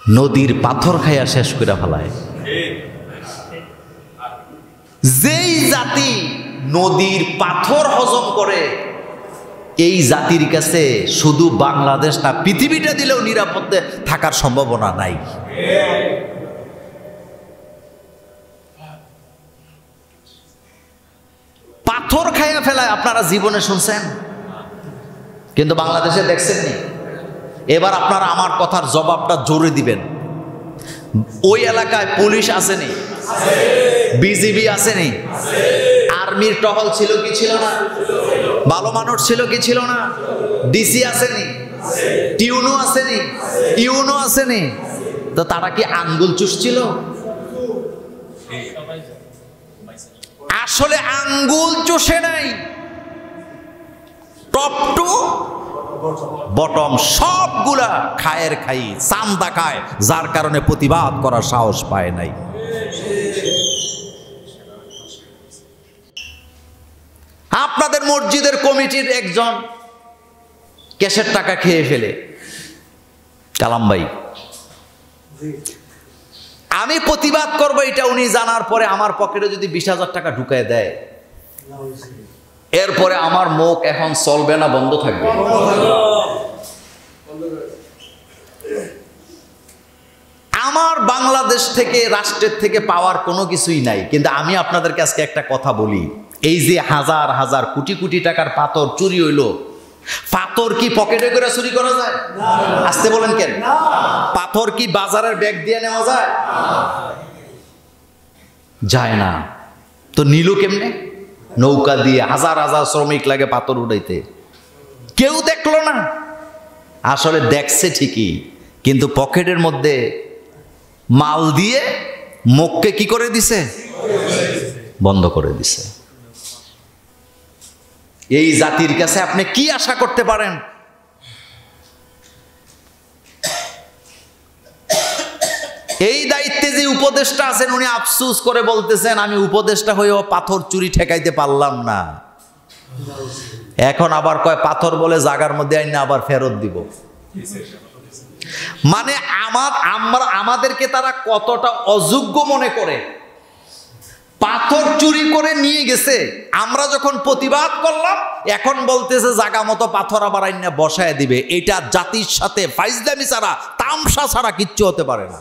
নদীর পাথর খাইয়া শেষ করে ফেলায়। যেই জাতি নদীর পাথর হজম করে, এই জাতির কাছে শুধু বাংলাদেশ না, পৃথিবীটা দিলেও নিরাপদে থাকার সম্ভাবনা নাই। পাথর খাইয়া ফেলায় আপনারা জীবনে শুনছেন, কিন্তু বাংলাদেশে দেখছেননি। এবার আপনারা আমার কথার জবাবটা জোরে দিবেন। ওই এলাকায় পুলিশ আসেনি, বিজিবি আসেনি, আর্মির টহল ছিল কি ছিল না, ভালো মানুষ ছিল কি ছিল না, ডিসি আসেনি, টিউনো আসেনি, ইউনো আসেনি, তো তারা কি আঙ্গুল চুষছিল? আসলে আঙ্গুল চুষে নাই, টপ টু বটম সবগুলা খায়ের খাই, চান্দা খায়, যার কারণে প্রতিবাদ করার সাহস পায় নাই। আপনাদের মসজিদের কমিটির একজন ক্যাশের টাকা খেয়ে ফেলে, কালাম ভাই, আমি প্রতিবাদ করব এটা উনি জানার পরে আমার পকেটে যদি 20,000 টাকা ঢুকায় দেয়, এরপরে আমার মুখ এখন চলবে না, বন্ধ থাকবে। আমার বাংলাদেশ থেকে, রাষ্ট্রের থেকে পাওয়ার কোনো কিছুই নাই, কিন্তু আমি আপনাদেরকে আজকে একটা কথা বলি, এই যে হাজার হাজার কোটি কোটি টাকার পাথর চুরি হইল, পাথর কি পকেটে করে চুরি করা যায়? আসতে বলেন কেন? পাথর কি বাজারের ব্যাগ দিয়ে নেওয়া যায়? যায় না। তো নিল কেমনে? নৌকা দিয়ে। হাজার হাজার শ্রমিক লাগে পাথর উঠাইতে, কেউ দেখলো না। আসলে দেখছে ঠিকই, কিন্তু পকেটের মধ্যে মাল দিয়ে মুখকে কি করে দিছে? বন্ধ করে দিছে। এই জাতির কাছে আপনি কি আশা করতে পারেন? এই দায়িত্বে যে উপদেষ্টা আছেন, উনি আফসোস করে বলতেছেন, আমি উপদেষ্টা হয়েও পাথর চুরি ঠেকাইতে পারলাম না। এখন আবার কয় পাথর বলে জায়গার মধ্যে আইনা আবার ফেরত দিব। মানে আমাদেরকে তারা কতটা অযোগ্য মনে করে। পাথর চুরি করে নিয়ে গেছে, আমরা যখন প্রতিবাদ করলাম, এখন বলতেছে জায়গা মতো পাথর আবার আইনা বসায় দিবে। এটা জাতির সাথে ফাইজলামি ছাড়া, তামসা ছাড়া কিচ্ছু হতে পারে না।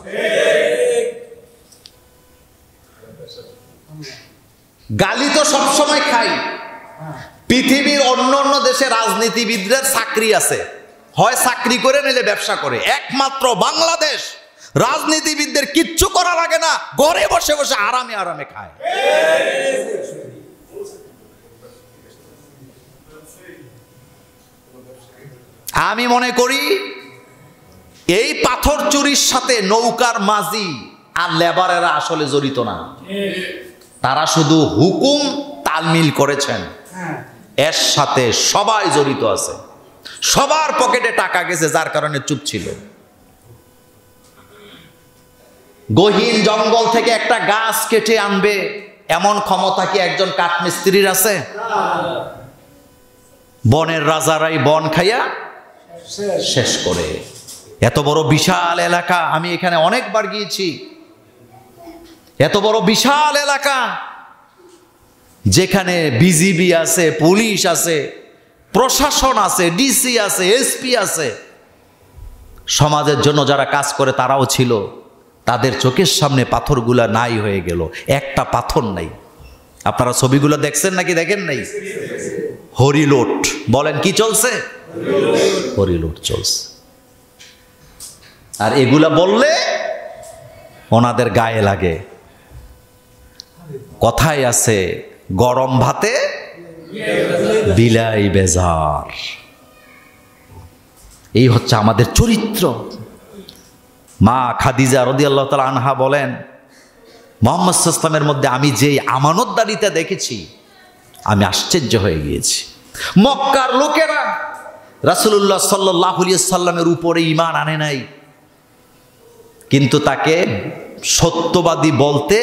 গালি তো সবসময় খাই। পৃথিবীর অন্য অন্য দেশে রাজনীতিবিদদের চাকরি আছে, হয় চাকরি করে নিলে ব্যবসা করে। একমাত্র বাংলাদেশ রাজনীতিবিদদের কিচ্ছু করা লাগে না, ঘরে বসে বসে আরামে আরামে খায়। আমি মনে করি এই পাথর চুরির সাথে নৌকার মাঝি আর লেবারেরা আসলে জড়িত না, তারা শুধু হুকুম তালমিল করেছেন। এর সাথে সবাই জড়িত আছে, সবার পকেটে টাকা গেছে, যার কারণে চুপ ছিল। গহীন জঙ্গল থেকে একটা গাছ কেটে আনবে এমন ক্ষমতা কি একজন কাঠমিস্ত্রির আছে? বনের রাজারাই বন খাইয়া শেষ করে। এত বড় বিশাল এলাকা, আমি এখানে অনেকবার গিয়েছি। এত বড় বিশাল এলাকা, যেখানে বিজিবি আছে, পুলিশ আছে, প্রশাসন আছে, ডিসি আছে, এসপি আছে, সমাজের জন্য যারা কাজ করে তারাও ছিল। তাদের চোখের সামনে পাথরগুলা নাই হয়ে গেল, একটা পাথর নাই। আপনারা ছবিগুলো দেখছেন নাকি দেখেন নাই? হরিলোট বলেন, কি চলছে? হরিলোট চলছে। আর এগুলা বললে ওনাদের গায়ে লাগে। কথায় আছে, গরম ভাতে বিলাই বেজার। এই হচ্ছে আমাদের চরিত্র। মা খাদিজা রাদিয়াল্লাহু তাআলা আনহা বলেন, মুহাম্মদ সাল্লাল্লাহু আলাইহি ওয়াসাল্লামের মধ্যে আমি যেই আমানতদারিতা দেখেছি, আমি আশ্চর্য হয়ে গিয়েছি। মক্কার লোকেরা রাসূলুল্লাহ সাল্লাল্লাহু আলাইহি ওয়াসাল্লামের উপরে ঈমান আনে নাই, কিন্তু তাকে সত্যবাদী বলতে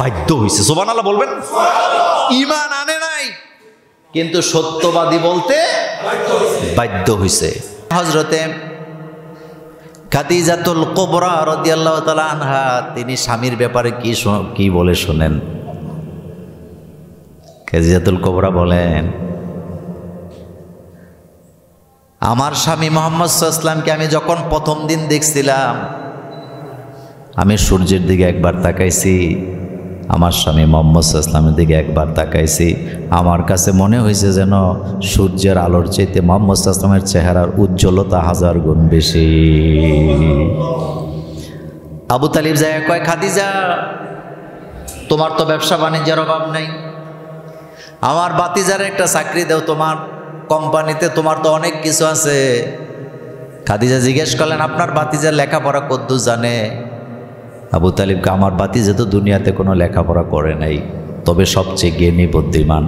বাধ্য হয়েছে। সুবহানাল্লাহ বলবেন। ঈমান আনে নাই, কিন্তু সত্যবাদী বলতে বাধ্য হয়েছে। হযরতে খাদিজাতুল কুবরা রাদিয়াল্লাহু তাআলা আনহা তিনি স্বামীর ব্যাপারে কি বলে শুনেন। খাদিজাতুল কুবরা বলেন, আমার স্বামী মুহাম্মদ সাল্লাল্লাহু আলাইহি ওয়াসাল্লামকে আমি যখন প্রথম দিন দেখছিলাম, আমি সূর্যের দিকে একবার তাকাইছি, আমার স্বামী মুহাম্মদ সাল্লাল্লাহু আলাইহি ওয়াসাল্লামের দিকে একবার তাকাইছি, আমার কাছে মনে হয়েছে যেন সূর্যের আলোর চাইতে মুহাম্মদ সাল্লাল্লাহু আলাইহি ওয়াসাল্লামের চেহারার উজ্জ্বলতা 1000 গুণ বেশি। আবু তালিব যায় কয়, খাদিজা তোমার তো ব্যবসা বাণিজ্যের অভাব নাই, আমার বাতিজার একটা চাকরি দাও, তোমার কোম্পানিতে তোমার তো অনেক কিছু আছে। খাদিজা জিজ্ঞেস করলেন, আপনার বাতিজার লেখাপড়া কদ্দূর জানে? আবু তালিবকে, আমার বাতিজা তো দুনিয়াতে কোনো লেখাপড়া করে নাই, তবে সবচেয়ে জ্ঞানী বুদ্ধিমান।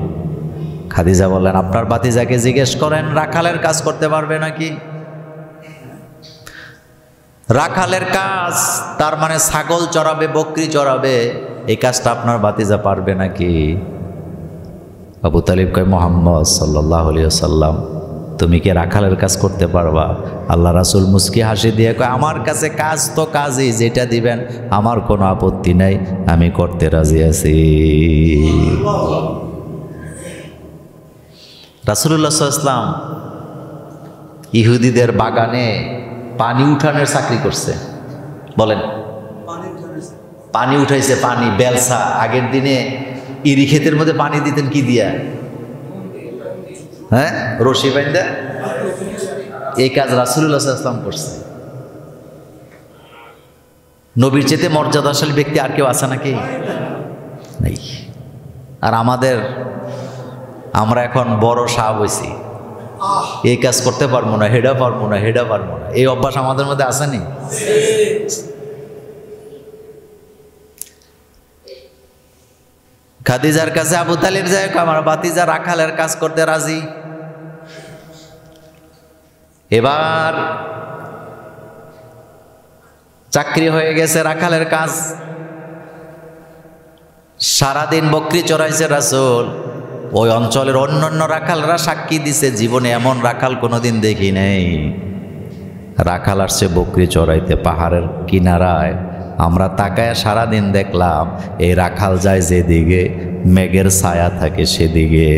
খাদিজা বললেন, আপনার বাতিজাকে জিজ্ঞেস করেন রাখালের কাজ করতে পারবে নাকি। রাখালের কাজ তার মানে ছাগল চড়াবে, বকরি চড়াবে, এই কাজটা আপনার বাতিজা পারবে নাকি? আবু তালিব কয়, মুহাম্মদ সাল্লাল্লাহু আলাইহি ওয়াসাল্লাম তুমি কি রাখালের কাজ করতে পারবা? আল্লাহ রাসূল মুস্কি হাসি দিয়ে কয়, আমার কাছে কাজ তো কাজই, যেটা দিবেন আমার কোনো আপত্তি নাই, আমি করতে রাজি আছি। রাসূলুল্লাহ সাল্লাল্লাহু আলাইহি ওয়াসাল্লাম ইহুদিদের বাগানে পানি উঠানোর চাকরি করছে। বলেন, পানি উঠাইছে, পানি বেলসা। আগের দিনে ইরি ক্ষেতের মধ্যে পানি দিতেন কি দিয়া? হ্যাঁ, রশি বাইন্দা। এই কাজ রাসূলুল্লাহ সাল্লাল্লাহু আলাইহি ওয়াসাল্লাম করছে। নবীর চেয়ে মর্যাদাশালী ব্যক্তি আর কেউ আছে নাকি? নেই। আর আমরা এখন বড় সাহাব হইছি, এই কাজ করতে পারবো না, হেডা পারবো না, হেডা পারবো না, এই অভ্যাস আমাদের মধ্যে আসেনি? খাদিজার কাছে আবু তালিব যায়, আমার বাতিজা রাখালের কাজ করতে রাজি। এবার চাকরি হয়ে গেছে, রাখালের কাজ। সারাদিন বকরি চড়াইছে রাসূল। ওই অঞ্চলের অন্যান্য রাখালরা সাক্ষী দিছে, জীবনে এমন রাখাল কোনোদিন দেখি নাই। রাখাল আসছে বকরি চড়াইতে পাহাড়ের কিনারায়। আমরা তাকায় সারাদিন দেখলাম এই রাখাল যায় যেদিকে, মেঘের ছায়া থাকে সেদিকে।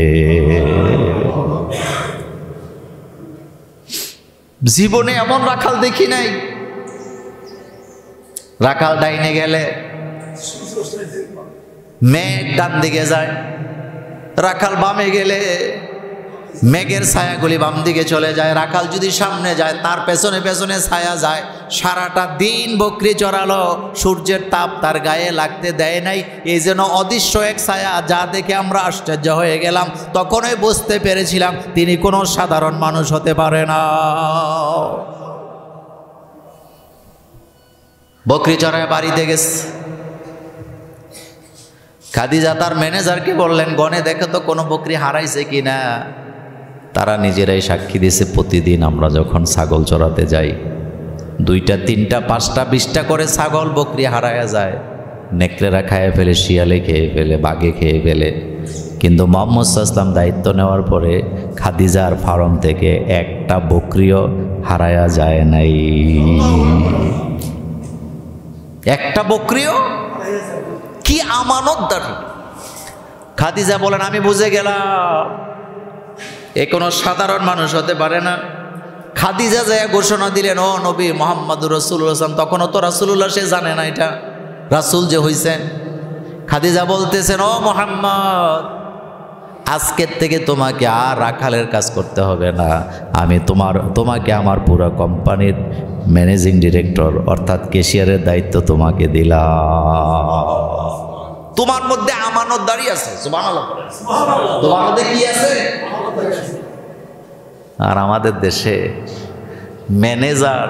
জীবনে এমন রাখাল দেখি নাই। রাখাল ডাইনে গেলে মেঘ ডান দিকে যায়, রাখাল বামে গেলে মেঘের ছায়াগুলি বাম দিকে চলে যায়। রাখাল যদি সামনে যায় তার পেছনে পেছনে ছায়া যায়। সারাটা দিন বকরি চড়ালো, সূর্যের তাপ তার গায়ে লাগতে দেয় নাই। এই যেন অদৃশ্য এক ছায়া, যা দেখে আমরা আশ্চর্য হয়ে গেলাম। তখনই বুঝতে পেরেছিলাম তিনি কোনো সাধারণ মানুষ হতে পারে না। বকরি চড়ায় বাড়িতে গেছে। খাদিজা তার ম্যানেজারকে বললেন, গনে দেখো তো কোনো বকরি হারাইছে কিনা। তারা নিজেরাই সাক্ষী দিয়েছে, প্রতিদিন আমরা যখন ছাগল চড়াতে যাই 2টা 3টা 5টা 20টা করে ছাগল বকরি হারায়া যায়। নেকড়েরা খেয়ে ফেলে, শিয়ালে খেয়ে ফেলে, বাঘে খেয়ে ফেলে। কিন্তু মুহাম্মদ সাল্লাল্লাহু আলাইহি ওয়াসাল্লাম দায়িত্ব নেওয়ার পরে খাদিজার ফার্ম থেকে একটা বকরিও হারায়া যায় নাই, একটা বকরিও। কি আমানতদারি! খাদিজা বলেন, আমি বুঝে গেলাম এ কোনো সাধারণ মানুষ হতে পারে না। খাদিজা যায় ঘোষণা দিলেন, ও নবী মুহাম্মদুর রাসূলুল্লাহ। তখনও তো রাসূলুল্লাহ সে জানে না এটা রাসূল যে হইছেন। খাদিজা বলতেছেন, ও মুহাম্মদ, আজকের থেকে তোমাকে আর রাখালের কাজ করতে হবে না। আমি তোমাকে আমার পুরো কোম্পানির ম্যানেজিং ডিরেক্টর অর্থাৎ ক্যাশিয়ারের দায়িত্ব তোমাকে দিলাম। তোমার মধ্যে আমানতদারি আছে। সুবহানাল্লাহ। তোমার মধ্যে কি আছে? আর আমাদের দেশে ম্যানেজার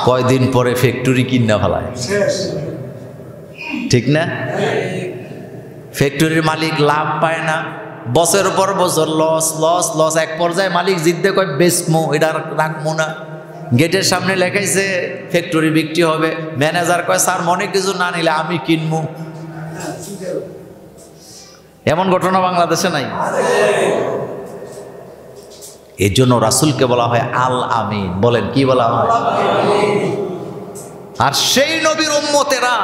কয়দিন পরে ফ্যাক্টরি কিনা ফেলায়, ঠিক না? ফ্যাক্টরির মালিক লাভ পায় না, বছরের পর বছর লস লস লস। এক পর্যায়ে মালিক জিদ্দে কয় বেচমো, এটা রাখবো না। গেটের সামনে লেখাইছে ফ্যাক্টরি বিক্রি হবে। ম্যানেজার কয়, স্যার মনে কিছু না নিলে আমি কিনবো। এমন ঘটনা বাংলাদেশে নাই। এর জন্য রাসূলকে বলা হয় আল আমিন। বলেন, কি বলা হয়? আর সেই নবীর উম্মতেরা